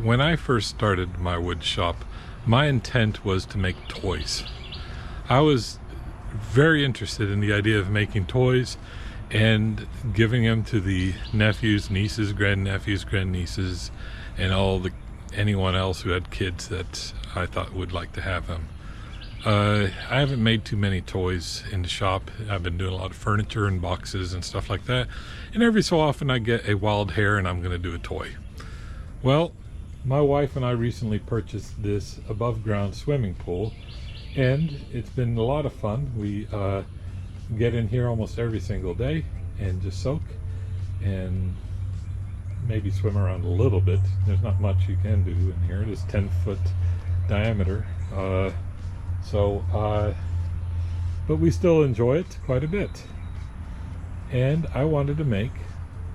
when I first started my wood shop, my intent was to make toys. I was very interested in the idea of making toys and giving them to the nephews, nieces, grandnephews, grandnieces, and anyone else who had kids that I thought would like to have them. I haven't made too many toys in the shop. I've been doing a lot of furniture and boxes and stuff like that. And every so often I get a wild hair and I'm going to do a toy. Well, my wife and I recently purchased this above ground swimming pool, and it's been a lot of fun. We get in here almost every single day and just soak and maybe swim around a little bit. There's not much you can do in here. It is 10-foot diameter. But we still enjoy it quite a bit. And I wanted to make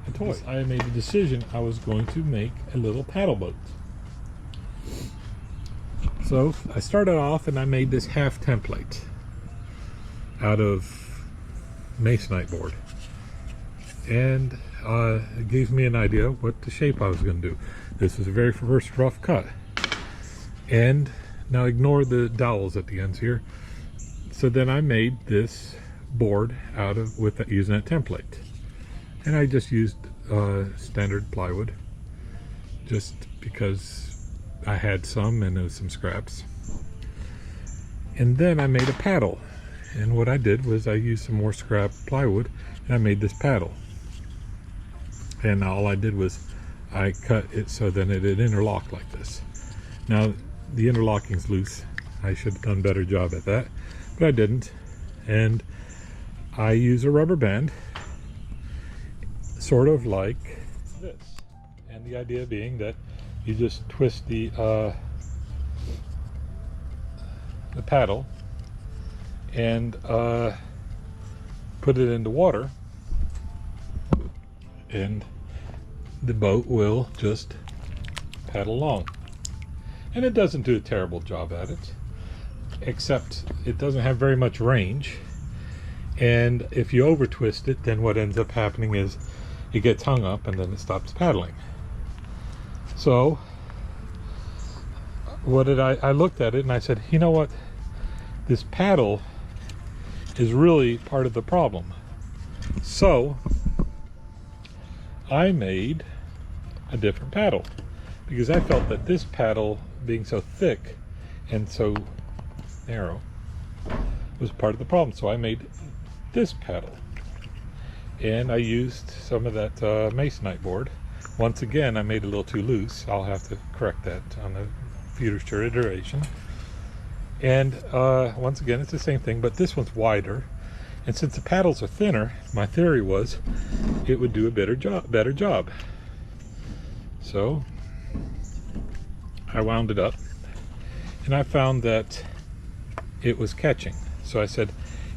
a toy. I made the decision I was going to make a little paddle boat. So I started off and I made this half template out of masonite board. And it gave me an idea what the shape I was going to do. This was the very first rough cut. And now ignore the dowels at the ends here. So then I made this board using that template. And I just used standard plywood just because I had some and there was some scraps. And then I made a paddle. And what I did was I used some more scrap plywood and I made this paddle. And all I did was I cut it so then it interlocked like this. Now the interlocking's loose. I should have done a better job at that, but I didn't. And I use a rubber band, sort of like this. And the idea being that you just twist the paddle and put it into water, and the boat will just paddle along. And it doesn't do a terrible job at it, except it doesn't have very much range. And if you over twist it, then what ends up happening is it gets hung up and then it stops paddling. So I looked at it and I said, you know what, this paddle is really part of the problem. So I made a different paddle because I felt that this paddle, being so thick and so narrow, was part of the problem. So I made this paddle, and I used some of that masonite board. Once again, I made it a little too loose. I'll have to correct that on the future iteration. And once again, it's the same thing, but this one's wider. And since the paddles are thinner, my theory was it would do a better job. So I wound it up, and I found that it was catching. So I said,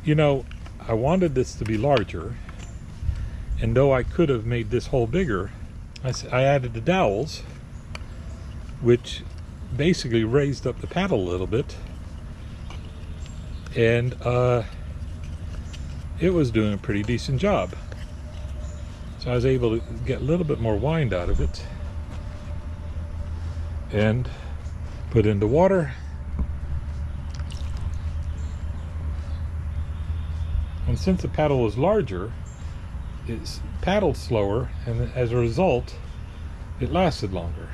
you know, I wanted this to be larger, and though I could have made this hole bigger, I added the dowels, which basically raised up the paddle a little bit, and it was doing a pretty decent job. So I was able to get a little bit more wind out of it and put into water. And since the paddle was larger, it paddled slower, and as a result, it lasted longer.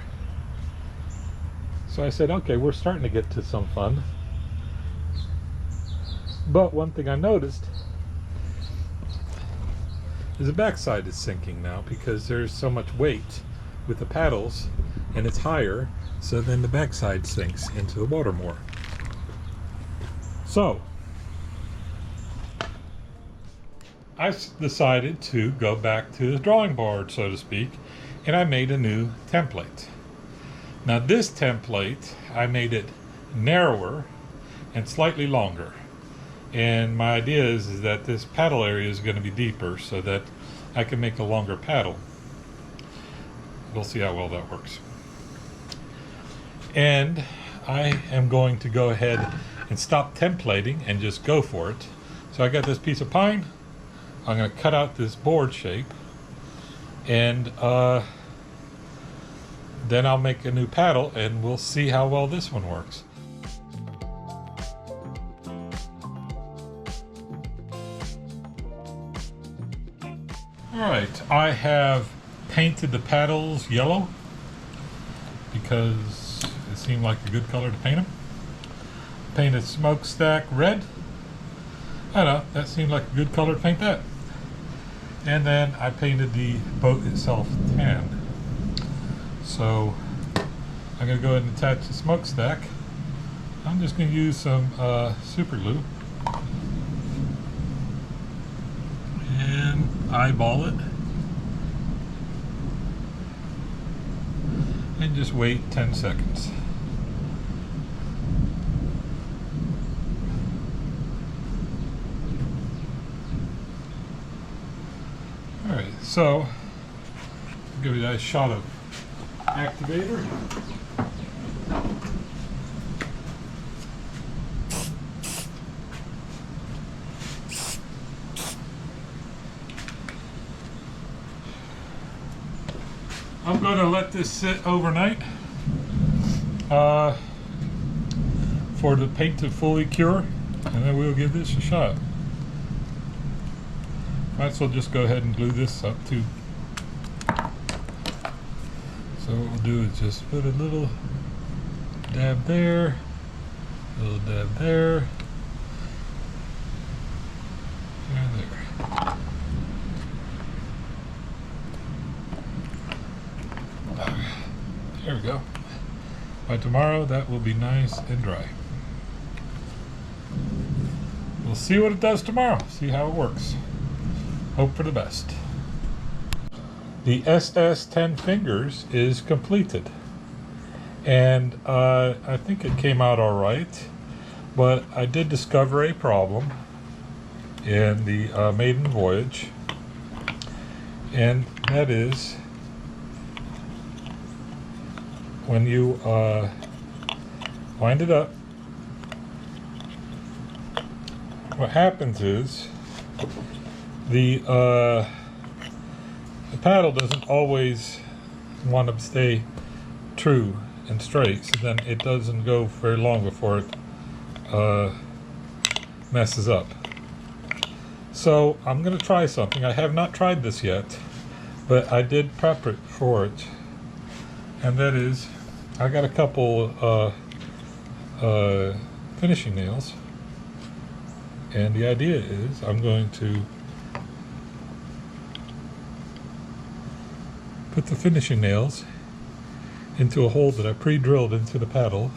So I said, okay, we're starting to get to some fun. But one thing I noticed is the backside is sinking now because there's so much weight with the paddles and it's higher, so then the backside sinks into the water more. So I decided to go back to the drawing board, so to speak, and I made a new template. Now this template, I made it narrower and slightly longer. And my idea is that this paddle area is going to be deeper so that I can make a longer paddle. We'll see how well that works. And I am going to go ahead and stop templating and just go for it. So I got this piece of pine. I'm going to cut out this board shape, and then I'll make a new paddle and we'll see how well this one works. Alright, I have painted the paddles yellow because it seemed like a good color to paint them. Painted smokestack red. I don't know, that seemed like a good color to paint that. And then I painted the boat itself tan. So I'm going to go ahead and attach the smokestack. I'm just going to use some super glue and eyeball it and just wait 10 seconds. Alright, so give you a shot of activator. I'm going to let this sit overnight for the paint to fully cure, and then we'll give this a shot. Might as well just go ahead and glue this up too. So what we'll do is just put a little dab there, a little dab there, and there. There we go. By tomorrow that will be nice and dry. We'll see what it does tomorrow, see how it works. Hope for the best. The SS 10 fingers is completed, and I think it came out all right, but I did discover a problem in the maiden voyage, and that is when you wind it up, what happens is the paddle doesn't always want to stay true and straight, so then it doesn't go very long before it messes up. So I'm going to try something. I have not tried this yet, but I did prep it for it, and that is I got a couple finishing nails, and the idea is I'm going to put the finishing nails into a hole that I pre-drilled into the paddle,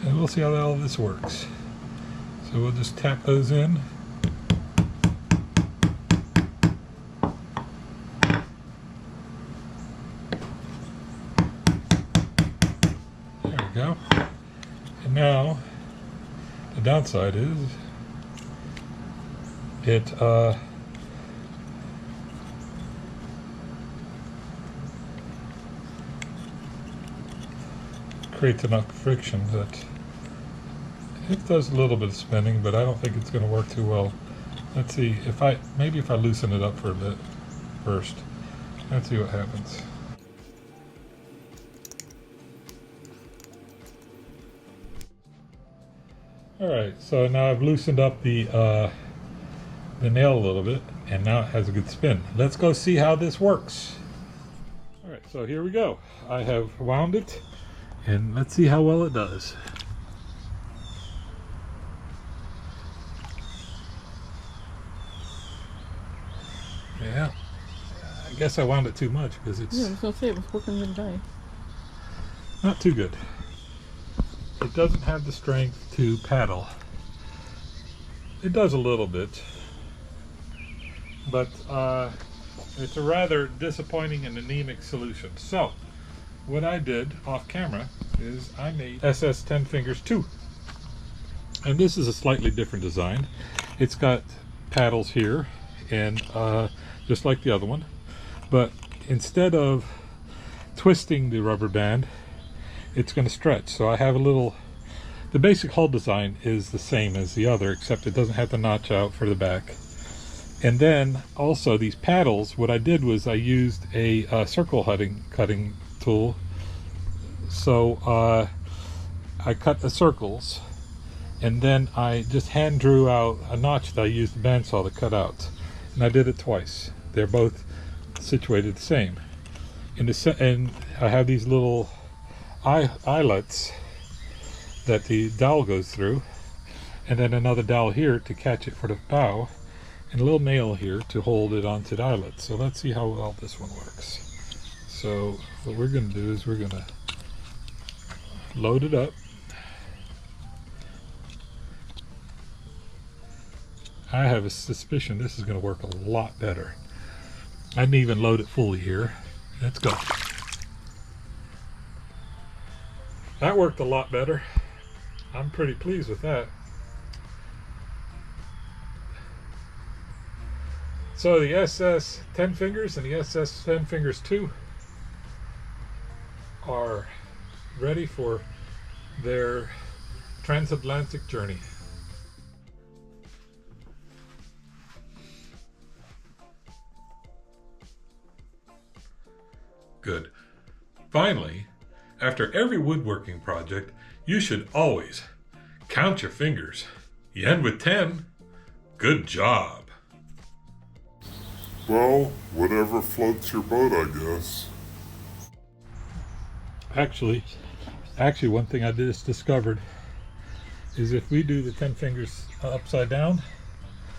and we'll see how all this works. So we'll just tap those in. There we go. And now the downside is it creates enough friction that it does a little bit of spinning, but I don't think it's going to work too well. Let's see if maybe if I loosen it up for a bit first. Let's see what happens. Alright, so now I've loosened up the nail a little bit, and now it has a good spin. Let's go see how this works. Alright, so here we go. I have wound it, and let's see how well it does. Yeah, I guess I wound it too much because it's... Yeah, I was going to say it was working good day. Not too good. It doesn't have the strength to paddle. It does a little bit, but it's a rather disappointing and anemic solution. So what I did off camera is I made SS 10 Fingers 2, and this is a slightly different design. It's got paddles here, and just like the other one, but instead of twisting the rubber band, it's going to stretch. So I have a little, the basic hull design is the same as the other, except it doesn't have the notch out for the back, And then also these paddles, what I did was I used a circle cutting tool. So I cut the circles, and then I just hand drew out a notch that I used the bandsaw to cut out. And I did it twice. They're both situated the same. And I have these little eyelets that the dowel goes through, and then another dowel here to catch it for the bow, and a little nail here to hold it onto the eyelet. So let's see how well this one works. So what we're going to do is we're going to load it up. I have a suspicion this is going to work a lot better. I didn't even load it fully here. Let's go. That worked a lot better. I'm pretty pleased with that. So the SS 10 fingers and the SS 10 fingers 2 are ready for their transatlantic journey. Good. Finally, after every woodworking project, you should always count your fingers. You end with 10. Good job. Well, whatever floats your boat, I guess. Actually, one thing I just discovered is if we do the 10 fingers upside down,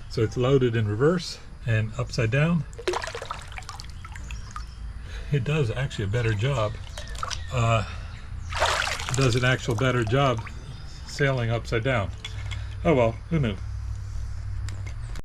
so it's loaded in reverse and upside down, it does actually a better job. It does an actual better job sailing upside down. Oh well, who knew?